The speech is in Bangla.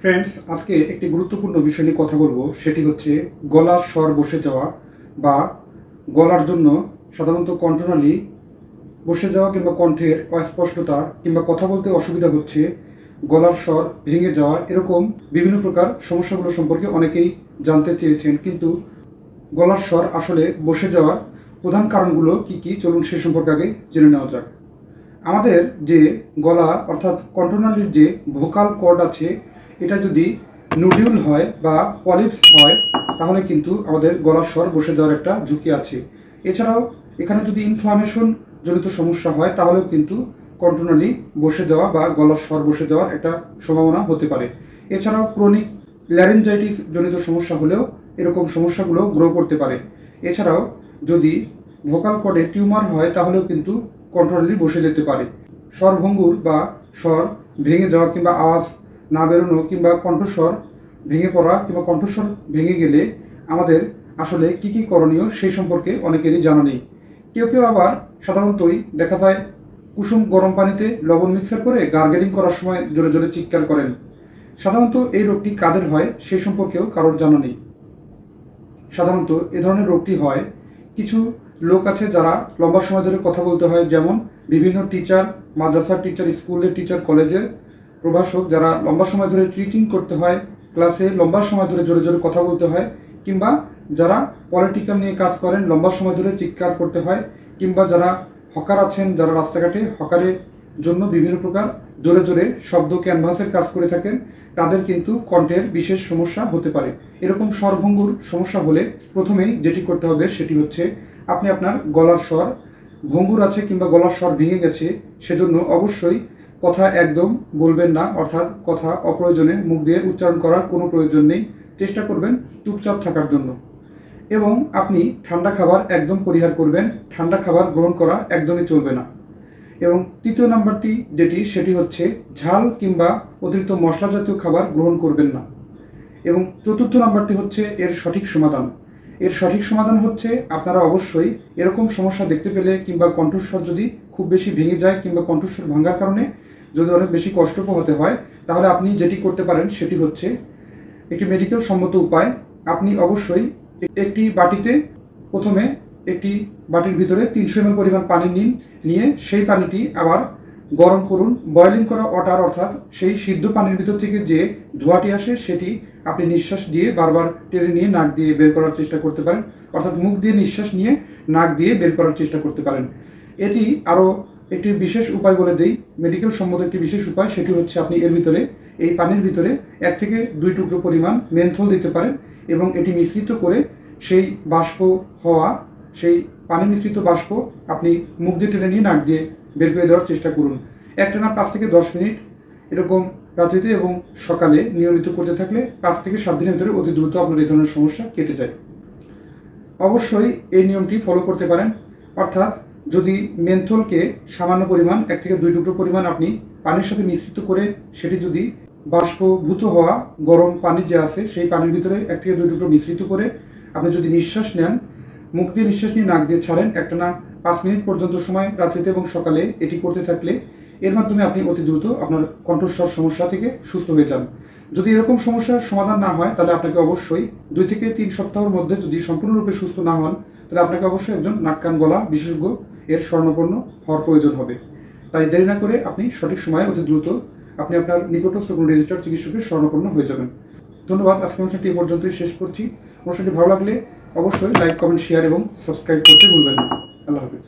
ফ্রেন্ডস, আজকে একটি গুরুত্বপূর্ণ বিষয় নিয়ে কথা বলবো। সেটি হচ্ছে গলার স্বর বসে যাওয়া বা গলার জন্য সাধারণত কণ্ঠনালী বসে যাওয়া কিংবা কণ্ঠের অস্পষ্টতা কিংবা কথা বলতে অসুবিধা হচ্ছে, গলার স্বর ভেঙে যাওয়া, এরকম বিভিন্ন প্রকার সমস্যাগুলো সম্পর্কে অনেকেই জানতে চেয়েছেন। কিন্তু গলার স্বর আসলে বসে যাওয়ার প্রধান কারণগুলো কি কি, চলুন সে সম্পর্কে আগে জেনে নেওয়া যাক। আমাদের যে গলা অর্থাৎ কণ্ঠনালীর যে ভোকাল কর্ড আছে, এটা যদি নুডিউল হয় বা পলিপস হয় তাহলে কিন্তু আমাদের গলার স্বর বসে যাওয়ার একটা ঝুঁকি আছে। এছাড়াও এখানে যদি ইনফ্লামেশন জনিত সমস্যা হয় তাহলেও কিন্তু কণ্ঠনালী বসে যাওয়া বা গলার স্বর বসে যাওয়ার একটা সম্ভাবনা হতে পারে। এছাড়াও ক্রনিক ল্যারিনজাইটিস জনিত সমস্যা হলেও এরকম সমস্যাগুলো গ্রো করতে পারে। এছাড়াও যদি ভোকাল কর্ডে টিউমার হয় তাহলেও কিন্তু কণ্ঠনালী বসে যেতে পারে। স্বরভঙ্গুর বা স্বর ভেঙে যাওয়া কিংবা আওয়াজ না বেরোনো কিংবা কণ্ঠস্বর ভেঙে পড়া কিংবা কণ্ঠস্বর ভেঙে গেলে আমাদের আসলে কি কি করণীয় সেই সম্পর্কে অনেকেরই জানা নেই। কেউ কেউ আবার সাধারণতই দেখা যায় কুসুম গরম পানিতে লবণ মিক্সার করে গার্গেলিং করার সময় জোরে জোরে চিৎকার করেন। সাধারণত এই রোগটি কাদের হয় সেই সম্পর্কেও কারোর জানা নেই। সাধারণত এ ধরনের রোগটি হয় কিছু লোক আছে যারা লম্বা সময় ধরে কথা বলতে হয়, যেমন বিভিন্ন টিচার, মাদ্রাসার টিচার, স্কুলের টিচার, কলেজের প্রভাষক, যারা লম্বা সময় ধরে টিচিং করতে হয়, ক্লাসে লম্বা সময় ধরে জোরে জোরে কথা বলতে হয়, কিংবা যারা পলিটিক্যাল নিয়ে কাজ করেন লম্বা সময় ধরে চিৎকার করতে হয়, কিংবা যারা হকার আছেন, যারা রাস্তাঘাটে হকারের জন্য বিভিন্ন প্রকার জোরে জোরে শব্দ ক্যানভাসের কাজ করে থাকেন, তাদের কিন্তু কণ্ঠের বিশেষ সমস্যা হতে পারে। এরকম স্বরভঙ্গুর সমস্যা হলে প্রথমেই যেটি করতে হবে সেটি হচ্ছে আপনি আপনার গলার স্বর ভঙ্গুর আছে কিংবা গলার স্বর ভেঙে গেছে, সেজন্য অবশ্যই কথা একদম বলবেন না, অর্থাৎ কথা অপ্রয়োজনে মুখ দিয়ে উচ্চারণ করার কোনো প্রয়োজন নেই। চেষ্টা করবেন চুপচাপ থাকার জন্য। এবং আপনি ঠান্ডা খাবার একদম পরিহার করবেন, ঠান্ডা খাবার গ্রহণ করা একদমই চলবে না। এবং তৃতীয় নাম্বারটি সেটি হচ্ছে ঝাল কিংবা অতিরিক্ত মশলা জাতীয় খাবার গ্রহণ করবেন না। এবং চতুর্থ নাম্বারটি হচ্ছে এর সঠিক সমাধান। এর সঠিক সমাধান হচ্ছে আপনারা অবশ্যই এরকম সমস্যা দেখতে পেলে কিংবা কণ্ঠস্বর যদি খুব বেশি ভেঙে যায় কিংবা কণ্ঠস্বর ভাঙার কারণে যদি অনেক বেশি কষ্ট পোহাতে হয়, তাহলে আপনি যেটি করতে পারেন সেটি হচ্ছে একটি মেডিকেল সম্মত উপায়। আপনি অবশ্যই একটি বাটিতে প্রথমে একটি বাটির ভিতরে 300 ml পরিমাণ পানি নিন, নিয়ে সেই পানিটি আবার গরম করুন। বয়লিং করা ওয়াটার, অর্থাৎ সেই সিদ্ধ পানির ভিতর থেকে যে ধোঁয়াটি আসে সেটি আপনি নিঃশ্বাস দিয়ে বারবার টেনে নিয়ে নাক দিয়ে বের করার চেষ্টা করতে পারেন, অর্থাৎ মুখ দিয়ে নিঃশ্বাস নিয়ে নাক দিয়ে বের করার চেষ্টা করতে পারেন। এটি আরও একটি বিশেষ উপায় বলে দেই, মেডিকেল সম্মত একটি বিশেষ উপায়, সেটি হচ্ছে আপনি এর ভিতরে এই পানির ভিতরে 1 থেকে 2 টুকরো পরিমাণ মেন্থল দিতে পারেন এবং এটি মিশ্রিত করে সেই বাষ্প হওয়া সেই পানি মিশ্রিত বাষ্প আপনি মুখ দিয়ে টেনে নিয়ে নাক দিয়ে বের করে দেওয়ার চেষ্টা করুন। একটানা 5 থেকে 10 মিনিট এরকম রাত্রিতে এবং সকালে নিয়মিত করতে থাকলে 5 থেকে 7 দিনের ভিতরে অতি দ্রুত আপনার এই ধরনের সমস্যা কেটে যায়। অবশ্যই এই নিয়মটি ফলো করতে পারেন, অর্থাৎ যদি মেন্থলকে সামান্য পরিমাণ 1 থেকে 2 টুকরো পরিমাণ আপনি পানির সাথে মিশ্রিত করে সেটি যদি বাষ্পভূত হওয়া গরম পানি যে আছে সেই পানির ভিতরে 1 থেকে 2 টুকরো মিশ্রিত করে আপনি যদি নিঃশ্বাস নেন, মুখ দিয়ে নিঃশ্বাস নিয়ে নাক দিয়ে ছাড়েন, একটানা 5 মিনিট পর্যন্ত সময় রাত্রিতে এবং সকালে এটি করতে থাকলে এর মাধ্যমে আপনি অতি দ্রুত আপনার কণ্ঠস্বর সমস্যা থেকে সুস্থ হয়ে যান। যদি এরকম সমস্যার সমাধান না হয় তাহলে আপনাকে অবশ্যই 2 থেকে 3 সপ্তাহের মধ্যে যদি সম্পূর্ণরূপে সুস্থ না হন তাহলে আপনাকে অবশ্যই একজন নাক কান গলা বিশেষজ্ঞ এর শরণাপন্ন হওয়ার প্রয়োজন হবে। তাই দেরি না করে আপনি সঠিক সময়ে অতি দ্রুত আপনি আপনার নিকটস্থ কোনো রেজিস্টার্ড চিকিৎসকের শরণাপন্ন হয়ে যাবেন। ধন্যবাদ। আজকের অনুষ্ঠানটি এই পর্যন্তই শেষ করছি। অনুষ্ঠানটি ভালো লাগলে অবশ্যই লাইক, কমেন্ট, শেয়ার এবং সাবস্ক্রাইব করতে ভুলবেন না। আল্লাহ হাফিজ।